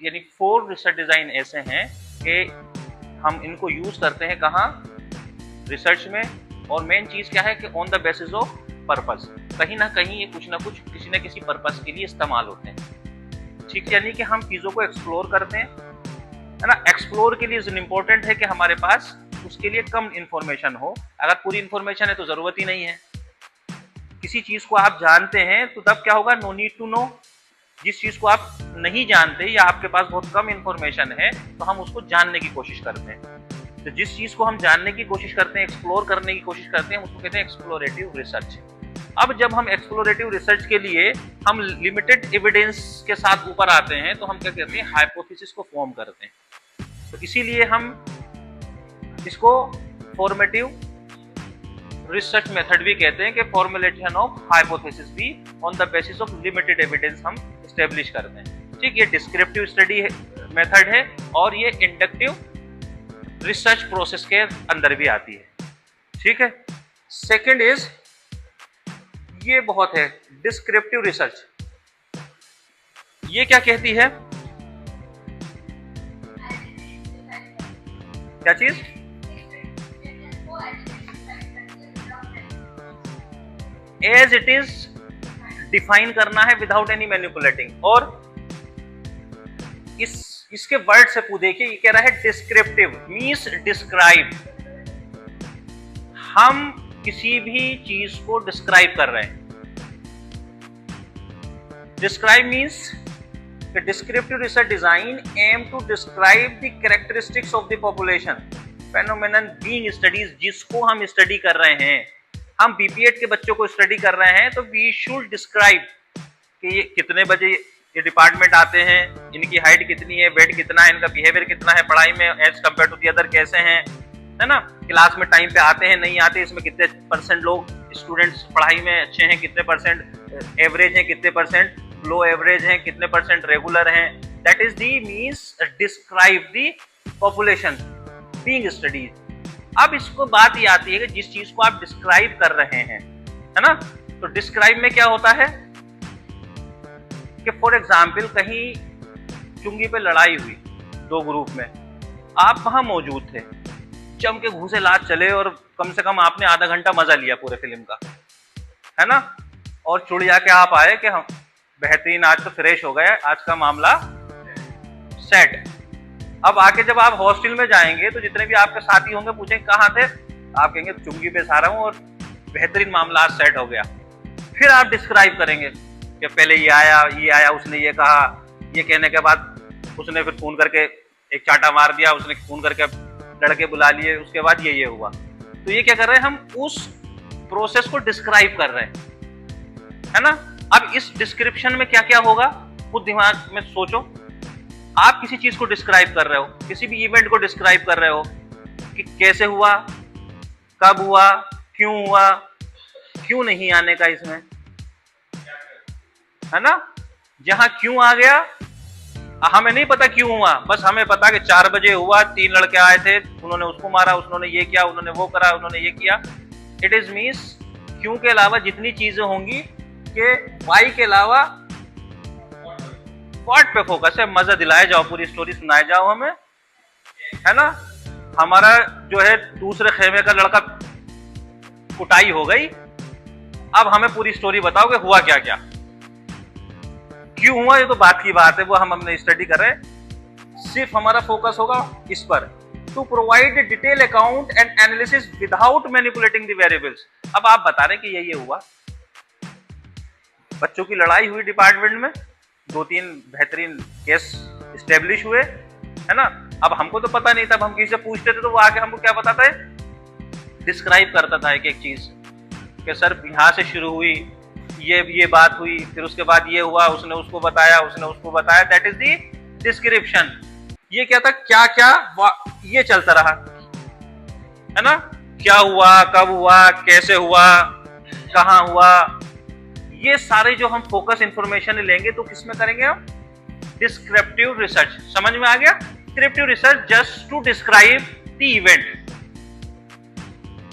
यानी 4 research design ऐसे हैं कि हम इनको यूज करते हैं कहाँ, रिसर्च में। और मेन चीज क्या है कि on the basis of purpose, कहीं ना कहीं ये कुछ ना कुछ किसी न किसी पर्पस के लिए इस्तेमाल होते हैं। ठीक, यानी कि हम चीजों को एक्सप्लोर करते हैं, है ना। एक्सप्लोर के लिए इम्पोर्टेंट है कि हमारे पास उसके लिए कम इंफॉर्मेशन हो। अगर पूरी इंफॉर्मेशन है तो जरूरत ही नहीं है। किसी चीज को आप जानते हैं तो तब क्या होगा, नो नीड टू नो। जिस चीज को आप नहीं जानते या आपके पास बहुत कम इंफॉर्मेशन है तो हम उसको जानने की कोशिश करते हैं। तो जिस चीज को हम जानने की कोशिश करते हैं, एक्सप्लोर करने की कोशिश करते हैं, उसको कहते हैं एक्सप्लोरेटिव रिसर्च। अब जब हम एक्सप्लोरेटिव रिसर्च के लिए हम लिमिटेड एविडेंस के साथ ऊपर आते हैं तो हम क्या कहते हैं, हाइपोथेसिस को फॉर्म करते हैं। तो इसीलिए हम इसको फॉर्मेटिव रिसर्च मेथड भी कहते हैं कि फॉर्मुलेशन ऑफ हाइपोथेसिस भी on the basis of limited evidence हम एस्टेब्लिश करते हैं। ठीक, ये डिस्क्रिप्टिव स्टडी मेथड है और ये इंडक्टिव रिसर्च प्रोसेस के अंदर भी आती है। ठीक है। सेकंड इज, ये बहुत है, डिस्क्रिप्टिव रिसर्च। ये क्या कहती है, क्या चीज, एज इट इज डिफाइन करना है विदाउट एनी मैनिपुलेटिंग। और इसके वर्ड से देखिए, ये कह रहा है डिस्क्रिप्टिव मींस डिस्क्राइब। हम किसी भी चीज को डिस्क्राइब कर रहे हैं। Describe means descriptive research design aim to describe the characteristics of the population phenomenon being studies. जिसको हम स्टडी कर रहे हैं, हम बीपीएड के बच्चों को स्टडी कर रहे हैं तो वी शुड डिस्क्राइब कि ये कितने बजे ये डिपार्टमेंट आते हैं, इनकी हाइट कितनी है, वेट कितना है, इनका बिहेवियर कितना है पढ़ाई में as compared to the other, कैसे हैं, है ना। क्लास में टाइम पे आते हैं, नहीं आते, इसमें कितने परसेंट लोग स्टूडेंट्स पढ़ाई में अच्छे हैं, कितने परसेंट एवरेज हैं, कितने परसेंट लो एवरेज हैं, कितने परसेंट रेगुलर हैं। That is the means describe the population being studies. अब इसको बात ये आती है कि जिस चीज को आप डिस्क्राइब कर रहे हैं, है ना, तो डिस्क्राइब में क्या होता है कि फॉर एग्जाम्पल कहीं चुंगी पे लड़ाई हुई 2 ग्रुप में, आप वहां मौजूद थे, जम के घूसे लात चले और कम से कम आपने आधा घंटा मजा लिया पूरे फिल्म का, है ना। और चुड़िया के आप आए कि हम बेहतरीन, आज तो फ्रेश हो गया, आज का मामला सेट। अब आके जब आप हॉस्टल में जाएंगे तो जितने भी आपके साथी होंगे पूछेंगे कहाँ थे, आप कहेंगे चुंगी पे सो रहा हूँ और बेहतरीन मामला आज सेट हो गया। फिर आप डिस्क्राइब करेंगे कि पहले ये आया, उसने ये कहा, ये कहने के बाद उसने फिर फोन करके एक चाटा मार दिया, उसने फोन करके लड़के बुला लिए, उसके बाद ये हुआ। तो ये क्या कर रहे हैं, हम उस प्रोसेस को डिस्क्राइब कर रहे हैं, है ना। अब इस डिस्क्रिप्शन में क्या क्या होगा, खुद दिमाग में सोचो। आप किसी चीज को डिस्क्राइब कर रहे हो, किसी भी इवेंट को डिस्क्राइब कर रहे हो कि कैसे हुआ, कब हुआ, क्यों नहीं आने का इसमें, है ना। जहां क्यों आ गया, हमें नहीं पता क्यों हुआ, बस हमें पता कि 4 बजे हुआ, 3 लड़के आए थे, उन्होंने उसको मारा, उन्होंने ये किया, उन्होंने वो करा, उन्होंने ये किया। इट इज मीन्स क्यों के अलावा जितनी चीजें होंगी कि वाई के अलावा व्हाट पे फोकस है, मजा दिलाए जाओ, पूरी स्टोरी सुनाए जाओ हमें, है ना। हमारा जो है दूसरे खेमे का लड़का कुटाई हो गई, अब हमें पूरी स्टोरी बताओ कि हुआ क्या क्या, क्यों हुआ, ये तो बात की बात है, वो हम हमने स्टडी कर रहे हैं। सिर्फ हमारा फोकस होगा इस पर, to provide detail account and analysis without manipulating the variables. अब आप बता रहे कि ये हुआ, बच्चों की लड़ाई हुई डिपार्टमेंट में, 2-3 बेहतरीन केस स्टेब्लिश हुए, है ना। अब हमको तो पता नहीं था, हम किसी से पूछते थे तो वो आके हमको क्या बताता है, डिस्क्राइब करता था एक एक चीज कि सर यहाँ से शुरू हुई, ये बात हुई, फिर उसके बाद ये हुआ, उसने उसको बताया, उसने उसको बताया। That is the description. ये क्या था, क्या क्या ये चलता रहा, है ना। क्या हुआ, कब हुआ, कैसे हुआ, कहाँ हुआ, ये सारे जो हम फोकस इंफॉर्मेशन लेंगे तो किसमें करेंगे हम, डिस्क्रिप्टिव रिसर्च। समझ में आ गया, descriptive research just to describe the event,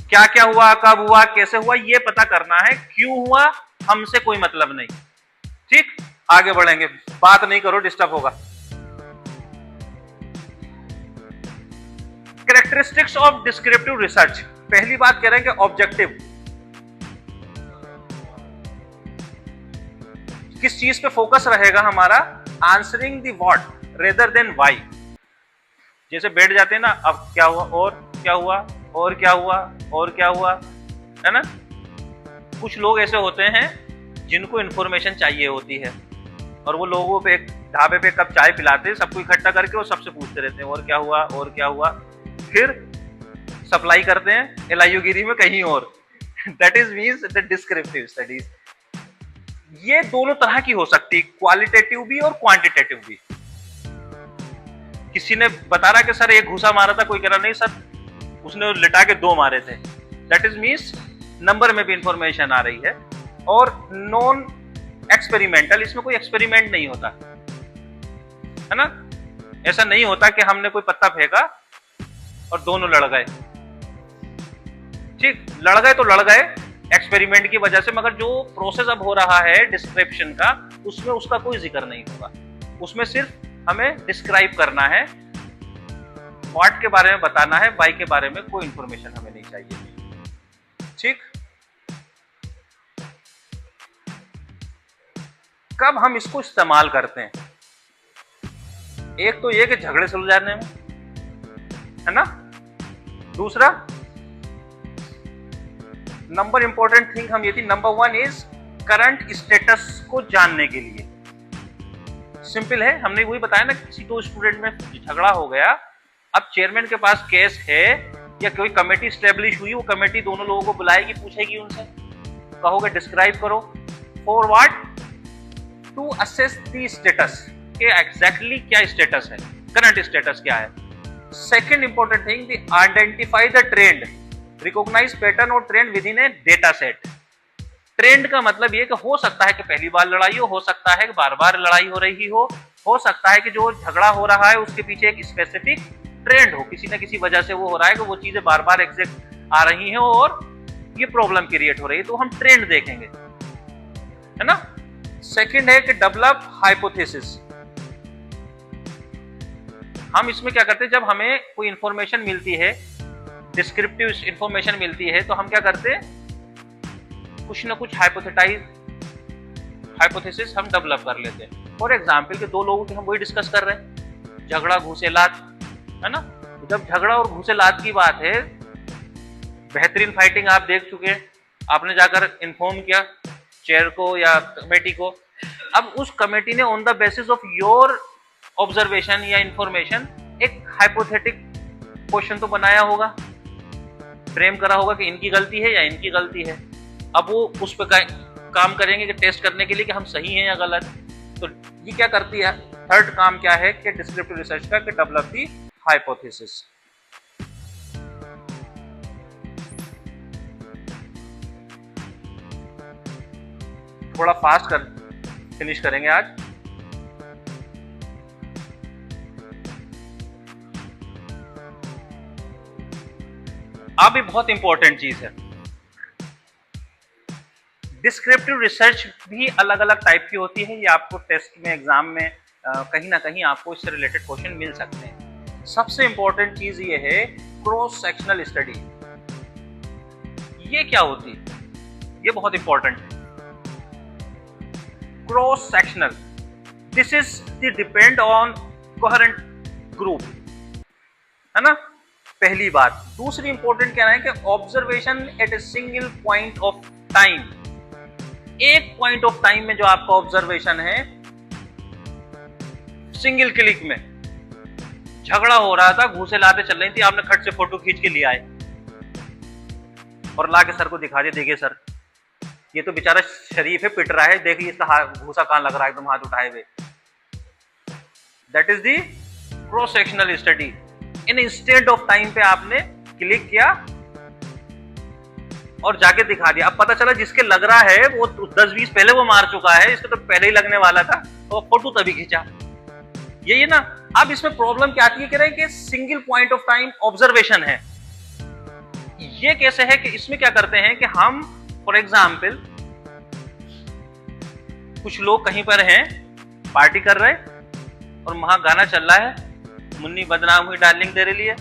क्या क्या हुआ, कब हुआ, कैसे हुआ, ये पता करना है। क्यों हुआ हमसे कोई मतलब नहीं। ठीक, आगे बढ़ेंगे, बात नहीं करो, डिस्टर्ब होगा। Characteristics of descriptive research. पहली बात कह रहे हैं कि ऑब्जेक्टिव, किस चीज पे फोकस रहेगा हमारा, answering the what rather than why. जैसे बैठ जाते हैं ना, अब क्या हुआ और क्या हुआ और क्या हुआ और क्या हुआ, है ना। कुछ लोग ऐसे होते हैं जिनको इंफॉर्मेशन चाहिए होती है और वो लोगों पे एक ढाबे पे कप चाय पिलाते हैं, सबको इकट्ठा करके वो सबसे पूछते रहते हैं और क्या हुआ और क्या हुआ, फिर सप्लाई करते हैं एलआईयू गिरी में कहीं और। That is means the descriptive studies. ये दोनों तरह की हो सकती है, क्वालिटेटिव भी और क्वांटिटेटिव भी। किसी ने बता रहा कि सर एक घूसा मारा था, कोई कह रहा नहीं सर उसने लिटा के 2 मारे थे। दैट इज मींस नंबर में भी इंफॉर्मेशन आ रही है। और नॉन एक्सपेरिमेंटल, इसमें कोई एक्सपेरिमेंट नहीं होता, है ना। ऐसा नहीं होता कि हमने कोई पत्ता फेंका और दोनों लड़ गए। ठीक, लड़ गए तो लड़ गए एक्सपेरिमेंट की वजह से, मगर जो प्रोसेस अब हो रहा है डिस्क्रिप्शन का, उसमें उसका कोई जिक्र नहीं होगा। उसमें सिर्फ हमें डिस्क्राइब करना है, व्हाट के बारे में बताना है, व्हाई के बारे में कोई इंफॉर्मेशन हमें नहीं चाहिए। ठीक, कब हम इसको इस्तेमाल करते हैं, एक तो ये कि झगड़े सुलझाने में, है ना। दूसरा नंबर इंपॉर्टेंट थिंग हम ये थी, नंबर 1 इज करंट स्टेटस को जानने के लिए। सिंपल है, हमने वही बताया ना, किसी 2 स्टूडेंट में झगड़ा हो गया, अब चेयरमैन के पास केस है या कोई कमेटी स्टेब्लिश हुई, वो कमेटी दोनों लोगों को बुलाएगी, पूछेगी उनसे, कहोगे डिस्क्राइब करो, for what, to assess the status के एग्जैक्टली क्या स्टेटस है, करंट स्टेटस क्या है। Second important thing, the identify the trend, recognise pattern और trend within a data set. Trend का मतलब ये कि हो सकता है कि पहली बार लड़ाई हो सकता है कि बार बार लड़ाई हो रही हो सकता है कि जो झगड़ा हो रहा है उसके पीछे एक स्पेसिफिक ट्रेंड हो, किसी न किसी वजह से वो हो रहा है कि वो चीजें बार बार एग्जैक्ट आ रही हैं और ये प्रॉब्लम क्रिएट हो रही है, तो हम ट्रेंड देखेंगे, है ना। सेकंड है कि डेवलप हाइपोथेसिस। हम इसमें क्या करते हैं, जब हमें कोई इंफॉर्मेशन मिलती है, डिस्क्रिप्टिव इंफॉर्मेशन मिलती है, तो हम क्या करते हैं, कुछ ना कुछ हाइपोथेसिस हम डेवलप कर लेते हैं। फॉर एग्जाम्पल कि 2 लोगों की हम वही डिस्कस कर रहे हैं, झगड़ा घूसेलात, है ना। जब झगड़ा और घूसेलात की बात है, बेहतरीन फाइटिंग आप देख चुके हैं, आपने जाकर इन्फॉर्म किया चेयर को या कमेटी को, अब उस कमेटी ने on the basis of your observation या इंफॉर्मेशन एक हाइपोथेटिक क्वेश्चन तो बनाया होगा, फ्रेम करा होगा कि इनकी गलती है या इनकी गलती है। अब वो उस पर काम करेंगे कि टेस्ट करने के लिए कि हम सही हैं या गलत। तो ये क्या करती है, थर्ड काम क्या है कि डिस्क्रिप्टिव रिसर्च का, कि डेवलप दी हाइपोथेसिस। थोड़ा फास्ट फिनिश करेंगे आज। अब भी बहुत इंपॉर्टेंट चीज है, डिस्क्रिप्टिव रिसर्च भी अलग अलग टाइप की होती है। ये आपको टेस्ट में, एग्जाम में कहीं ना कहीं आपको इससे रिलेटेड क्वेश्चन मिल सकते हैं। सबसे इंपॉर्टेंट चीज ये है क्रॉस सेक्शनल स्टडी। ये क्या होती है, ये बहुत इंपॉर्टेंट है। Cross sectional, this is the depend on coherent group, है ना, पहली बात। दूसरी इंपॉर्टेंट क्या है कि observation at a single point of time. एक पॉइंट ऑफ टाइम में जो आपका ऑब्जर्वेशन है, सिंगल क्लिक में झगड़ा हो रहा था, घूसे लाते चल रही थी, आपने खट से फोटो खींच के लिया है और ला के सर को दिखा दिया, देखिए सर ये तो बेचारा शरीफ है, पिट रहा है, देखिए इसका घूसा कहां लग रहा है, एकदम हाथ उठाए हुए। That is the cross sectional study. In instant of time पे आपने क्लिक किया और जाके दिखा दिया। अब पता चला जिसके लग रहा है वो 10-20 पहले वो मार चुका है, इसको तो पहले ही लगने वाला था, तो फोटो तभी खींचा। यही है ना। अब इसमें प्रॉब्लम क्या आती है, कह रहे हैं कि single point of time observation है। ये कैसे है कि इसमें क्या करते हैं कि हम फॉर एग्जाम्पल कुछ लोग कहीं पर हैं, पार्टी कर रहे और वहां गाना चल रहा है, मुन्नी बदनाम हुई डार्लिंग तेरे लिए,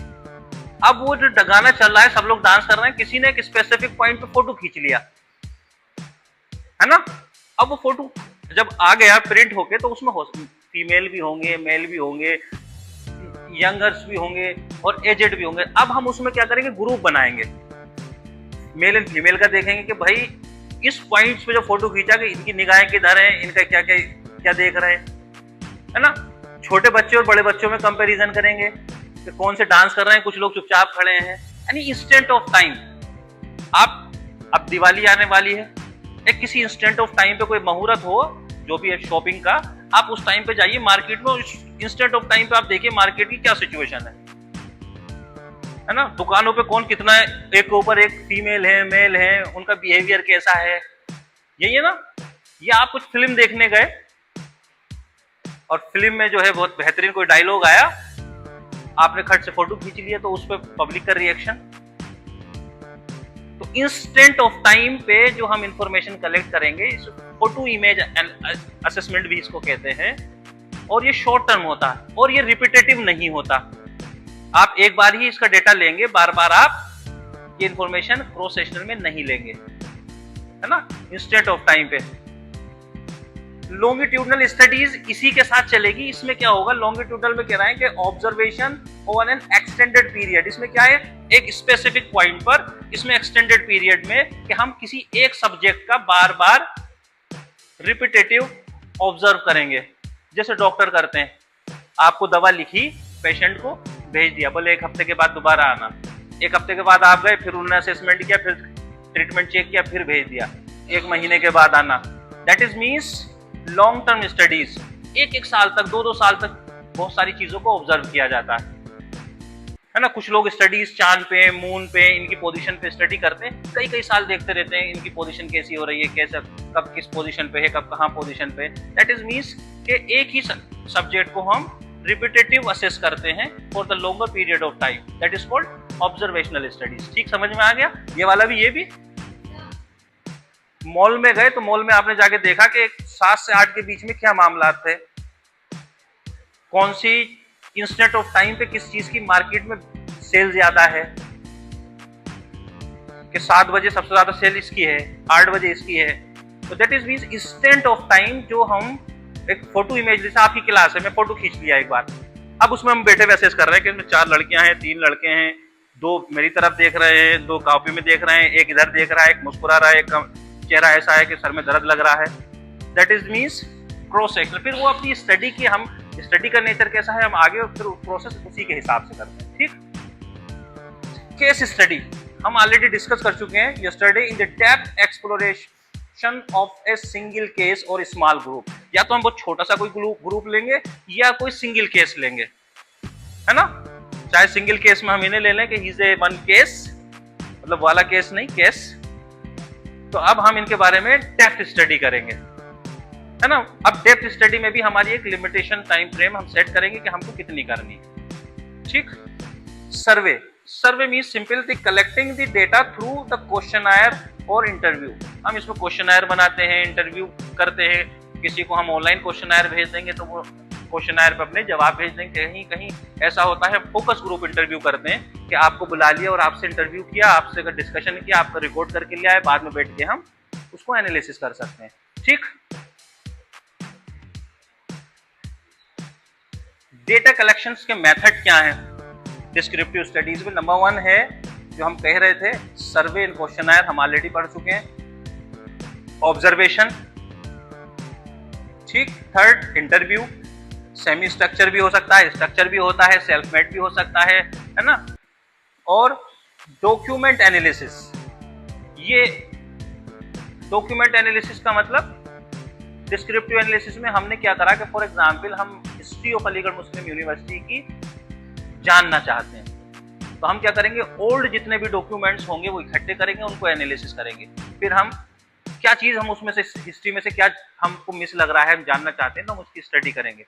अब वो जो गाना चल रहा है, सब लोग डांस कर रहे हैं, किसी ने एक स्पेसिफिक पॉइंट पे फोटो खींच लिया, है ना। अब वो फोटो जब आ गया प्रिंट होके, तो उसमें फीमेल भी होंगे, मेल भी होंगे, यंगर्स भी होंगे और एजेड भी होंगे। अब हम उसमें क्या करेंगे, ग्रुप बनाएंगे, मेल एंड फीमेल का देखेंगे कि भाई इस पॉइंट्स पे जो फोटो खींचा कि इनकी निगाहें किधर हैं, इनका क्या क्या क्या देख रहे हैं, है ना। छोटे बच्चे और बड़े बच्चों में कंपैरिजन करेंगे कि कौन से डांस कर रहे हैं, कुछ लोग चुपचाप खड़े हैं, यानी इंस्टेंट ऑफ टाइम। आप अब दिवाली आने वाली है, एक किसी इंस्टेंट ऑफ टाइम पे कोई मुहूर्त हो जो भी है शॉपिंग का, आप उस टाइम पे जाइए मार्केट में, इंस्टेंट ऑफ टाइम पे आप देखिए मार्केट की क्या सिचुएशन है ना। दुकानों पे कौन कितना है, एक के ऊपर एक फीमेल है, मेल है, उनका बिहेवियर कैसा है, यही है ना। ये आप कुछ फिल्म देखने गए और फिल्म में जो है बहुत बेहतरीन कोई डायलॉग आया, आपने खट से फोटो खींच लिया, तो उस पर पब्लिक का रिएक्शन। तो इंस्टेंट ऑफ टाइम पे जो हम इंफॉर्मेशन कलेक्ट करेंगे, इस फोटो इमेज असेसमेंट भी इसको कहते हैं, और ये शॉर्ट टर्म होता है और ये रिपीटेटिव नहीं होता। आप एक बार ही इसका डेटा लेंगे, बार बार आप ये इंफॉर्मेशन क्रॉस सेक्शनल में नहीं लेंगे, है ना। इंस्टेंट ऑफ टाइम पे लॉन्गिट्यूडनल स्टडीज इसी के साथ चलेगी। इसमें क्या होगा, लॉन्गिट्यूडनल में कह रहे हैं कि observation over N extended period. इसमें क्या है, एक स्पेसिफिक पॉइंट पर, इसमें एक्सटेंडेड पीरियड में कि हम किसी एक सब्जेक्ट का बार बार रिपीटेटिव ऑब्जर्व करेंगे, जैसे डॉक्टर करते हैं। आपको दवा लिखी, पेशेंट को भेज दिया, बोले 1 हफ्ते के बाद दोबारा आना। 1 हफ्ते के बाद आप गए, फिर उन्होंने असेसमेंट किया, फिर ट्रीटमेंट चेक किया, फिर भेज दिया, 1 महीने के बाद आना। That is means long term studies, 1-1 साल तक, 2-2 साल तक बहुत सारी चीजों को ऑब्जर्व किया जाता है ना। कुछ लोग स्टडीज चांद पे, मून पे, इनकी पोजीशन पे स्टडी करते हैं, कई साल देखते रहते हैं इनकी पोजीशन कैसी हो रही है, कैसे, कब किस पोजीशन पे है, कब कहाँ पोजीशन पे। दैट इज मीन्स कि एक ही सब्जेक्ट को हम रिपीटेटिव असेस करते हैं for the longer period of time, that is called observational studies. ठीक समझ में आ गया, ये वाला भी, ये भी। मॉल में गए तो मॉल में आपने जाके देखा कि 7 से 8 के बीच में क्या मामला थे, कौन सी इंस्टेंट ऑफ टाइम पे किस चीज की मार्केट में सेल ज्यादा है, कि 7 बजे सबसे ज्यादा सेल इसकी है, 8 बजे इसकी है। तो that is means instant of time, जो हम एक फोटो इमेज, जैसे आपकी क्लास है, मैं फोटो खींच लिया एक बार, अब उसमें हम बैठे वैसे कर रहे हैं कि इसमें 4 लड़कियां हैं, 3 लड़के हैं, 2 मेरी तरफ देख रहे हैं, 2 कॉपी में देख रहे हैं, एक इधर देख रहा है, एक मुस्कुरा रहा है, एक चेहरा ऐसा है कि सर में दर्द लग रहा है। That is means cross section. फिर वो अपनी स्टडी की, हम स्टडी का नेचर कैसा है, हम आगे फिर प्रोसेस उसी के हिसाब से करते हैं। ठीक। केस स्टडी हम ऑलरेडी डिस्कस कर चुके हैं yesterday in the depth exploration of a single case और स्मॉल ग्रुप। या तो हम बहुत छोटा सा कोई ग्रुप लेंगे या कोई सिंगल केस लेंगे, है ना। चाहे सिंगल केस में हम इन्हें ले लें कि he is a one case, मतलब वाला केस नहीं, केस। तो अब हम इनके बारे में डेप्थ स्टडी करेंगे, है ना। अब डेप्थ स्टडी में भी हमारी एक लिमिटेशन टाइम फ्रेम हम सेट करेंगे कि हमको कितनी करनी है। ठीक। Survey means simple collecting the data through the questionnaire और इंटरव्यू। हम इसमें क्वेश्चनआयर बनाते हैं, इंटरव्यू करते हैं, किसी को हम ऑनलाइन क्वेश्चनआयर भेज देंगे तो वो क्वेश्चनआयर पे अपने जवाब भेज देंगे। कहीं ऐसा होता है फोकस ग्रुप इंटरव्यू करते हैं कि आपको बुला लिया और आपसे इंटरव्यू किया, आपसे डिस्कशन किया, आपका रिकॉर्ड करके लिया है, बाद में बैठ के हम उसको एनालिसिस कर सकते हैं। ठीक। डेटा कलेक्शंस के मेथड क्या हैं डिस्क्रिप्टिव स्टडीज में? नंबर 1 है जो हम कह रहे थे, सर्वे एंड क्वेश्चनआयर, हम ऑलरेडी पढ़ चुके हैं। ऑब्जर्वेशन, ठीक। 3rd इंटरव्यू, सेमी स्ट्रक्चर भी हो सकता है, स्ट्रक्चर भी होता है, सेल्फ मेड भी हो सकता है ना। और डॉक्यूमेंट एनालिसिस, ये डॉक्यूमेंट एनालिसिस का मतलब डिस्क्रिप्टिव एनालिसिस में हमने क्या करा कि फॉर एग्जांपल हम history of Aligarh Muslim university की जानना चाहते हैं, तो हम क्या करेंगे, ओल्ड जितने भी डॉक्यूमेंट्स होंगे वो इकट्ठे करेंगे, उनको एनालिसिस करेंगे, फिर हम क्या चीज हम उसमें से हिस्ट्री में से क्या हमको मिस लग रहा है, हम जानना चाहते हैं तो हम उसकी स्टडी करेंगे।